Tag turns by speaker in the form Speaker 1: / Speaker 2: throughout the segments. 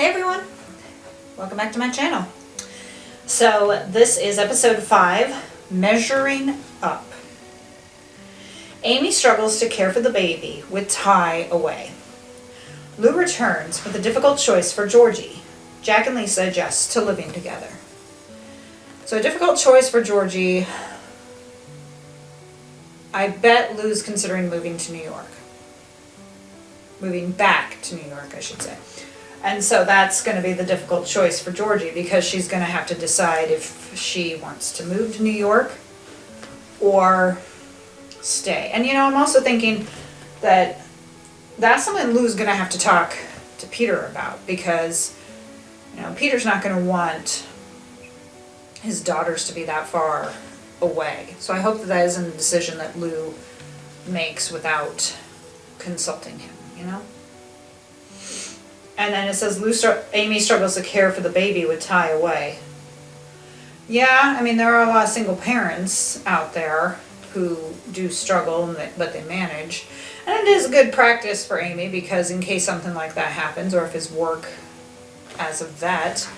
Speaker 1: Hey everyone, welcome back to my channel. So this is episode 5, Measuring Up. Amy struggles to care for the baby with Ty away. Lou returns with a difficult choice for Georgie. Jack and Lisa adjust to living together. So a difficult choice for Georgie. I bet Lou's considering moving to New York. Moving back to New York, I should say. And so that's going to be the difficult choice for Georgie, because she's going to have to decide if she wants to move to New York or stay. And you know, I'm also thinking that that's something Lou's going to have to talk to Peter about, because you know, Peter's not going to want his daughters to be that far away. So I hope that that isn't a decision that Lou makes without consulting him, you know? And then it says Amy struggles to care for the baby with Ty away. Yeah, I mean, there are a lot of single parents out there who do struggle, but they manage. And it is good practice for Amy, because in case something like that happens, or if his work as a vet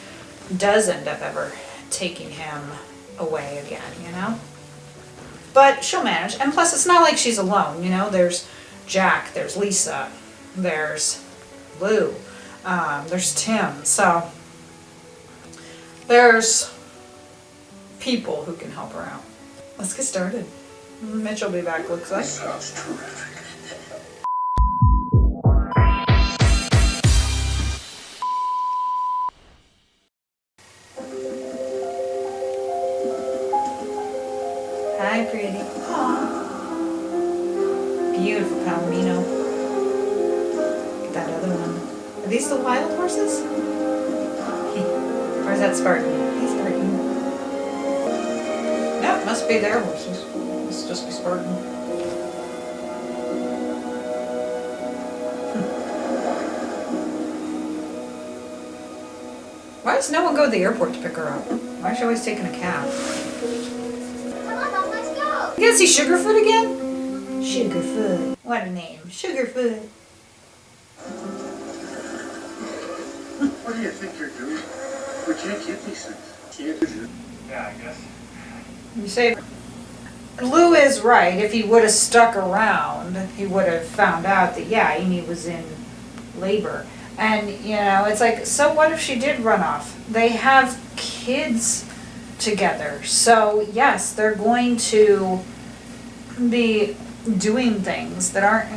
Speaker 1: does end up ever taking him away again, you know? But she'll manage. And plus, it's not like she's alone, you know? There's Jack, there's Lisa, there's Lou. There's Tim, so there's people who can help her out. Let's get started. Mitch will be back, looks like.
Speaker 2: Sounds terrific.
Speaker 1: Hi, pretty. Beautiful Palomino. That other one. Are these the wild horses? Or is that Spartan? He's Spartan. No, it must be their horses. Must just be Spartan. Why does no one go to the airport to pick her up? Why is she always taking a cab?
Speaker 3: Come on, let's go!
Speaker 1: You gonna see Sugarfoot again? Sugarfoot. What a name. Sugarfoot.
Speaker 2: What do you think you're doing? We can't get these things. Yeah, I guess.
Speaker 1: You say Lou is right. If he would have stuck around, he would have found out that, yeah, Amy was in labor. And, you know, it's like, so what if she did run off? They have kids together. So, yes, they're going to be doing things that aren't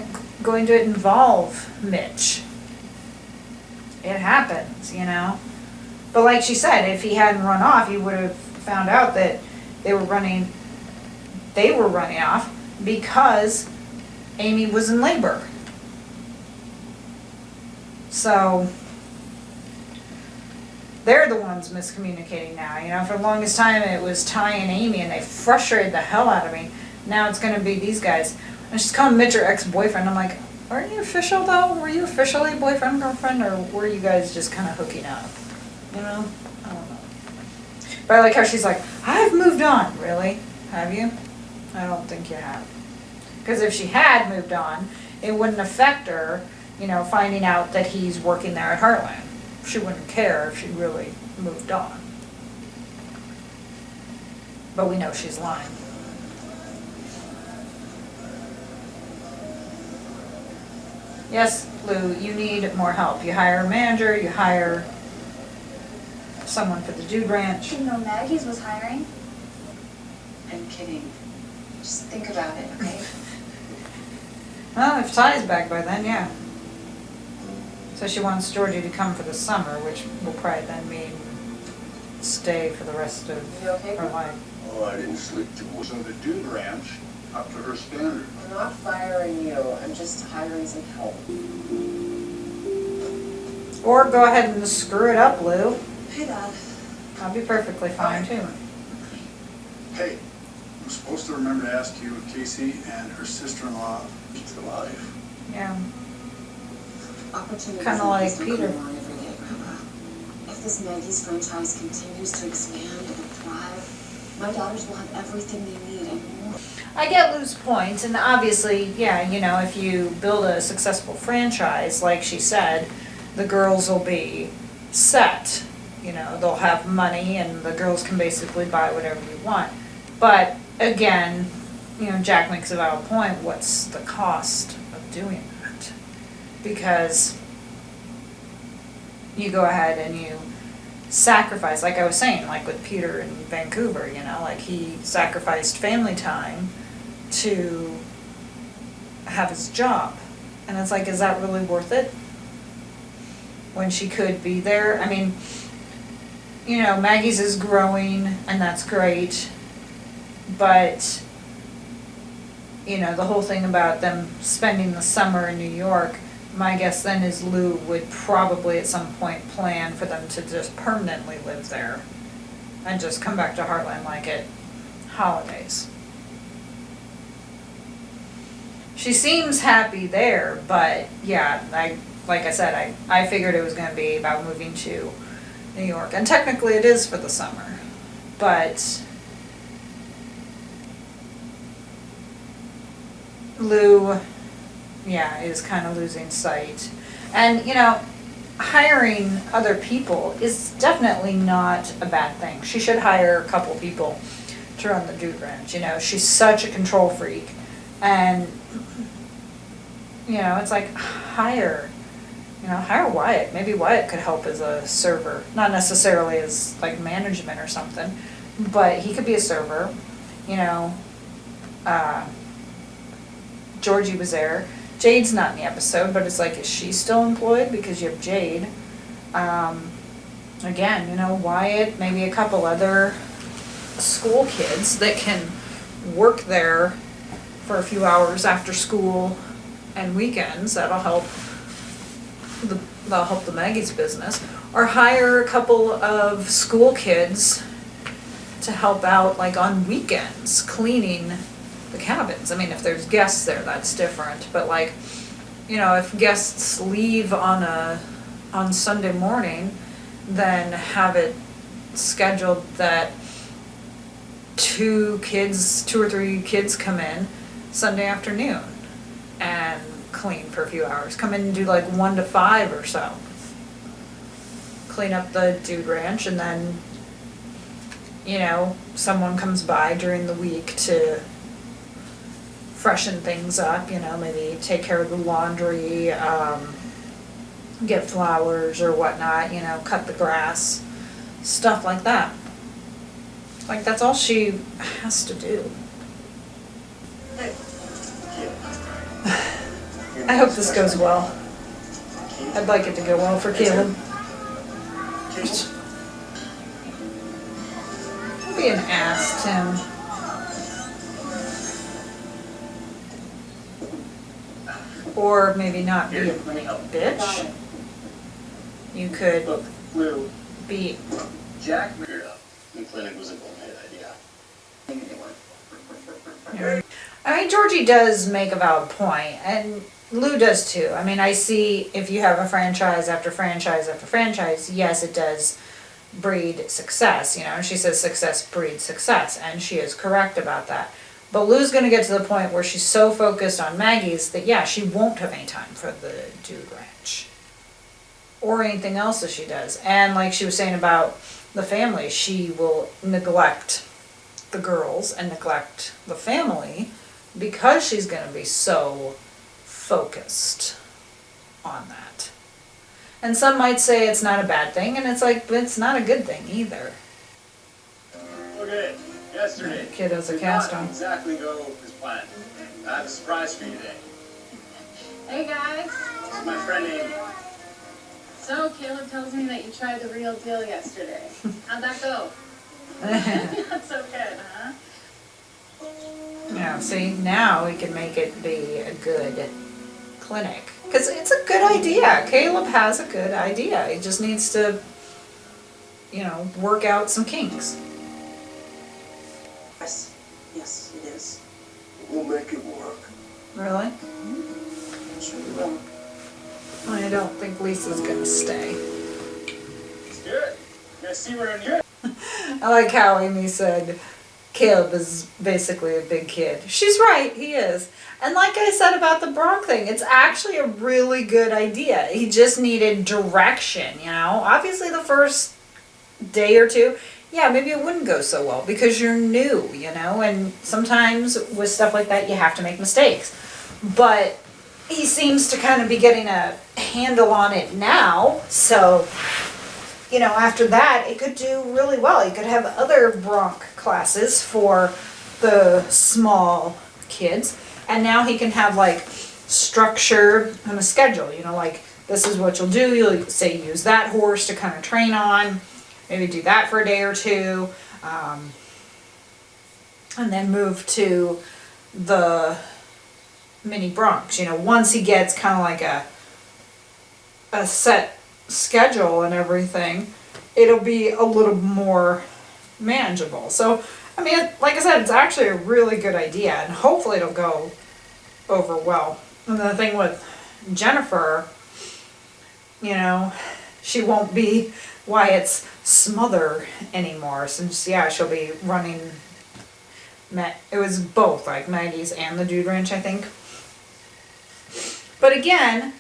Speaker 1: going to involve Mitch. It happens, you know. But like she said, if he hadn't run off, he would have found out that they were running off because Amy was in labor. So they're the ones miscommunicating now. You know, for the longest time it was Ty and Amy, and they frustrated the hell out of me. Now it's going to be these guys. And she's calling Mitch her ex-boyfriend. I'm like, aren't you official though? Were you officially boyfriend, girlfriend, or were you guys just kind of hooking up? You know? I don't know. But I like how she's like, I've moved on. Really? Have you? I don't think you have. Because if she had moved on, it wouldn't affect her, you know, finding out that he's working there at Heartland. She wouldn't care if she really moved on. But we know she's lying. Yes, Lou, you need more help. You hire a manager, you hire someone for the Dude Ranch.
Speaker 3: Didn't know Maggie's was hiring.
Speaker 4: I'm kidding. Just think about it, okay?
Speaker 1: Well, if Ty's back by then, yeah. So she wants Georgie to come for the summer, which will probably then mean stay for the rest of
Speaker 4: You okay?
Speaker 1: her life.
Speaker 2: Oh, I didn't sleep too well. So the Dude Ranch, up to her standard.
Speaker 4: I'm not firing you. I'm just hiring some help.
Speaker 1: Or go ahead and screw it up, Lou.
Speaker 4: Hey, Dad.
Speaker 1: I'll be perfectly fine, too.
Speaker 2: Hey, I'm supposed to remember to ask you if Casey and her sister-in-law is alive.
Speaker 1: Yeah.
Speaker 4: Opportunities
Speaker 1: Kinda
Speaker 4: like
Speaker 1: like
Speaker 4: this don't
Speaker 1: Peter.
Speaker 4: come along every day, Grandma. If this Maggie's franchise continues to expand and thrive, my daughters will have everything they need and more.
Speaker 1: I get Lou's point, and obviously, yeah, you know, if you build a successful franchise, like she said, the girls will be set. You know, they'll have money and the girls can basically buy whatever you want. But again, you know, Jack makes a valid point, what's the cost of doing that? Because you go ahead and you sacrifice, like I was saying, like with Peter in Vancouver, you know, like he sacrificed family time to have his job. And it's like, is that really worth it? When she could be there? I mean, you know, Maggie's is growing and that's great, but you know, the whole thing about them spending the summer in New York, my guess then is Lou would probably at some point plan for them to just permanently live there and just come back to Heartland like at holidays. She seems happy there, but yeah, like I said, I figured it was going to be about moving to New York. And technically it is for the summer, but Lou, yeah, is kind of losing sight. And, you know, hiring other people is definitely not a bad thing. She should hire a couple people to run the Dude Ranch. You know, she's such a control freak. And, you know, it's like, hire Wyatt. Maybe Wyatt could help as a server. Not necessarily as, like, management or something, but he could be a server. You know, Georgie was there. Jade's not in the episode, but it's like, is she still employed? Because you have Jade. Again, you know, Wyatt, maybe a couple other school kids that can work there for a few hours after school and weekends. That'll help the Maggie's business. Or hire a couple of school kids to help out, like on weekends, cleaning the cabins. I mean, if there's guests there, that's different. But like, you know, if guests leave on Sunday morning, then have it scheduled that 2 or 3 kids come in Sunday afternoon and clean for a few hours. Come in and do like 1 to 5 or so. Clean up the Dude Ranch, and then, you know, someone comes by during the week to freshen things up, you know, maybe take care of the laundry, get flowers or whatnot, you know, cut the grass, stuff like that. Like, that's all she has to do. I hope this goes well. I'd like it to go well for Caleb. Don't be an ass, Tim. Or maybe not be a bitch. You could be.
Speaker 5: Jack figured out the clinic was a bullhead idea.
Speaker 1: I mean, Georgie does make a valid point, and Lou does too. I mean, I see if you have a franchise after franchise after franchise, yes, it does breed success. You know, she says success breeds success, and she is correct about that. But Lou's going to get to the point where she's so focused on Maggie's that, yeah, she won't have any time for the Dude Ranch or anything else that she does. And like she was saying about the family, she will neglect the girls and neglect the family because she's going to be so focused on that. And some might say it's not a bad thing, and it's like, but it's not a good thing either.
Speaker 5: Okay, yesterday.
Speaker 1: Kid has a
Speaker 5: did
Speaker 1: cast
Speaker 5: not
Speaker 1: on.
Speaker 5: exactly go as planned. I have a surprise for you today.
Speaker 6: Hey guys,
Speaker 5: This is my friend Amy.
Speaker 6: so Caleb tells me that you tried the real deal yesterday. How'd that go? Not so good, huh?
Speaker 1: Yeah, see, now we can make it be a good clinic. Because it's a good idea. Caleb has a good idea. He just needs to, you know, work out some kinks.
Speaker 4: Yes, it is.
Speaker 2: We'll make it work.
Speaker 1: Really?
Speaker 4: Sure you will.
Speaker 1: I don't think Lisa's gonna stay.
Speaker 5: Let's do it. You guys see what I'm doing?
Speaker 1: I like how Amy said Caleb is basically a big kid. She's right, he is. And like I said about the Bronx thing, it's actually a really good idea. He just needed direction, you know? Obviously the first day or two, yeah, maybe it wouldn't go so well because you're new, you know? And sometimes with stuff like that, you have to make mistakes. But he seems to kind of be getting a handle on it now, so, you know, after that, it could do really well. He could have other Bronx classes for the small kids, and now he can have like structure and a schedule, you know, like this is what you'll do. You'll say use that horse to kind of train on, maybe do that for a day or two, and then move to the mini Bronx. You know, once he gets kind of like a set schedule and everything, it'll be a little more manageable. So, I mean, like I said, it's actually a really good idea, and hopefully it'll go over well. And the thing with Jennifer, you know, she won't be Wyatt's smother anymore, since, yeah, she'll be running, it was both, like Maggie's and the Dude Ranch, I think. But again,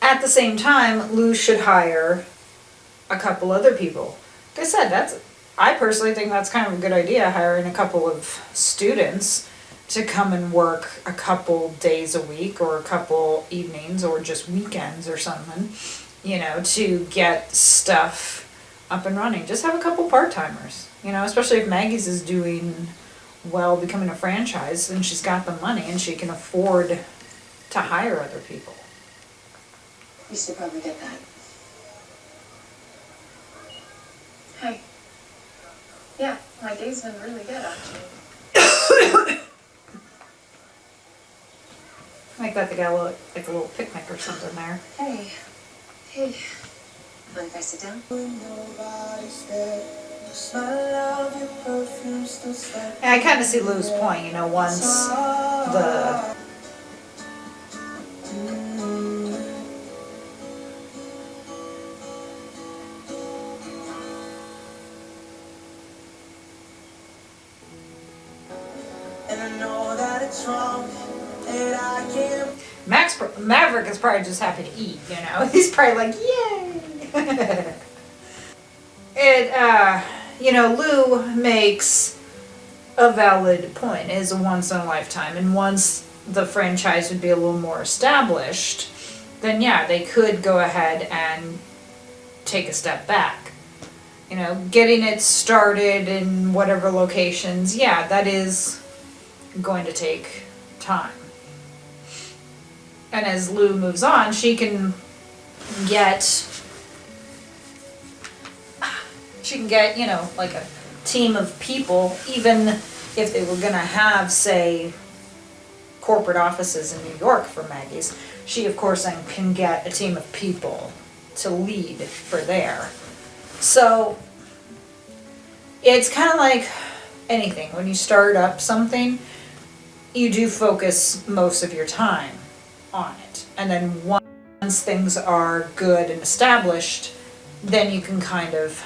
Speaker 1: at the same time, Lou should hire a couple other people. Like I said, I personally think that's kind of a good idea, hiring a couple of students to come and work a couple days a week or a couple evenings or just weekends or something, you know, to get stuff up and running. Just have a couple part-timers, you know, especially if Maggie's is doing well, becoming a franchise, and she's got the money and she can afford to hire other people.
Speaker 4: You should probably get that.
Speaker 6: Hey. Yeah, my day's been really good, actually.
Speaker 1: Like that they got like a little picnic or something there.
Speaker 4: Hey. Hey. Mind if I sit down?
Speaker 1: And I kind of see Lou's point, you know, once the
Speaker 7: and I know that it's wrong, and I can't.
Speaker 1: Maverick is probably just happy to eat, you know. He's probably like, yay! You know, Lou makes a valid point. It is a once in a lifetime, and once the franchise would be a little more established, then yeah, they could go ahead and take a step back. You know, getting it started in whatever locations, yeah, that is going to take time. And as Lou moves on, she can get, you know, like a team of people, even if they were gonna have, say, corporate offices in New York for Maggie's. She, of course, then can get a team of people to lead for there. So, it's kind of like anything. When you start up something, you do focus most of your time on it. And then once things are good and established, then you can kind of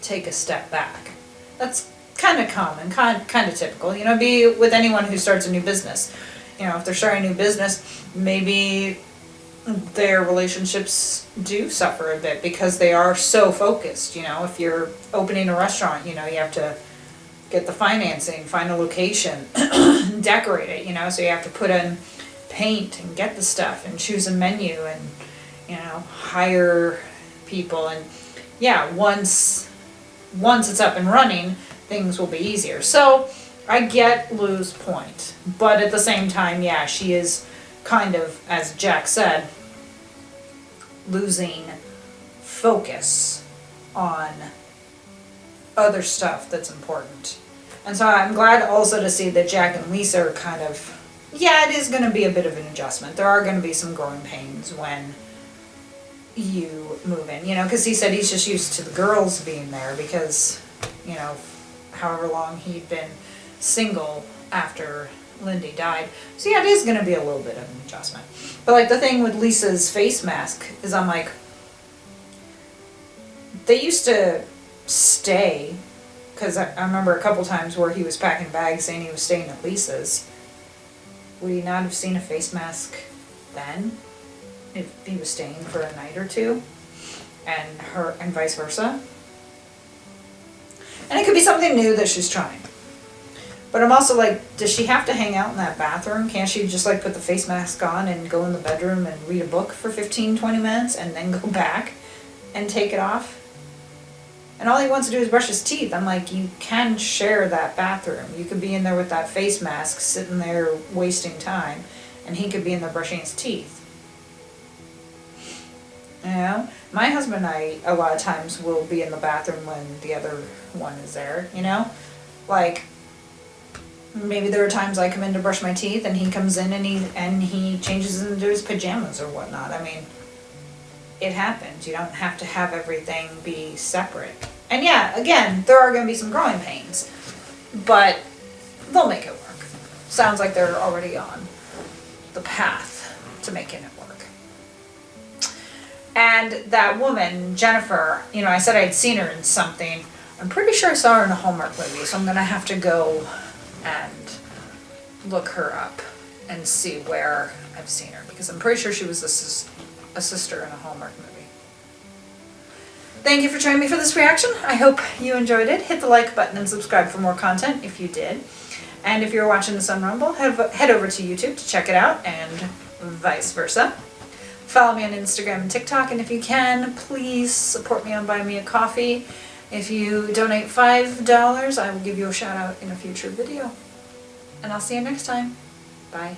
Speaker 1: take a step back. That's kind of common, kind of typical. You know, be with anyone who starts a new business. You know, if they're starting a new business, maybe their relationships do suffer a bit because they are so focused. You know, if you're opening a restaurant, you know, you have to get the financing, find a location, decorate it, you know, so you have to put in paint and get the stuff and choose a menu and, you know, hire people. And yeah, once it's up and running, things will be easier. So I get Lou's point, but at the same time, yeah, she is kind of, as Jack said, losing focus on other stuff that's important. And so I'm glad also to see that Jack and Lisa are kind of, yeah, it is going to be a bit of an adjustment. There are going to be some growing pains when you move in, you know, because he said he's just used to the girls being there because, you know, however long he'd been single after Lindy died. So yeah, it is going to be a little bit of an adjustment. But like the thing with Lisa's face mask is I'm like, they used to stay because I remember a couple times where he was packing bags saying he was staying at Lisa's. Would he not have seen a face mask then? If he was staying for a night or two? And vice versa? And it could be something new that she's trying. But I'm also like, does she have to hang out in that bathroom? Can't she just like put the face mask on and go in the bedroom and read a book for 15, 20 minutes and then go back and take it off? And all he wants to do is brush his teeth. I'm like, you can share that bathroom. You could be in there with that face mask sitting there wasting time, and he could be in there brushing his teeth. You know? My husband and I, a lot of times, will be in the bathroom when the other one is there, you know? Like, maybe there are times I come in to brush my teeth and he comes in and he changes into his pajamas or whatnot. I mean, it happens. You don't have to have everything be separate. And yeah, again, there are going to be some growing pains, but they'll make it work. Sounds like they're already on the path to making it work. And that woman, Jennifer, you know, I said I'd seen her in something. I'm pretty sure I saw her in a Hallmark movie, so I'm going to have to go and look her up and see where I've seen her, because I'm pretty sure she was a sister in a Hallmark movie. Thank you for joining me for this reaction. I hope you enjoyed it. Hit the like button and subscribe for more content if you did. And if you're watching this on Rumble, head over to YouTube to check it out, and vice versa. Follow me on Instagram and TikTok, and if you can, please support me on Buy Me a Coffee. If you donate $5, I will give you a shout out in a future video. And I'll see you next time. Bye.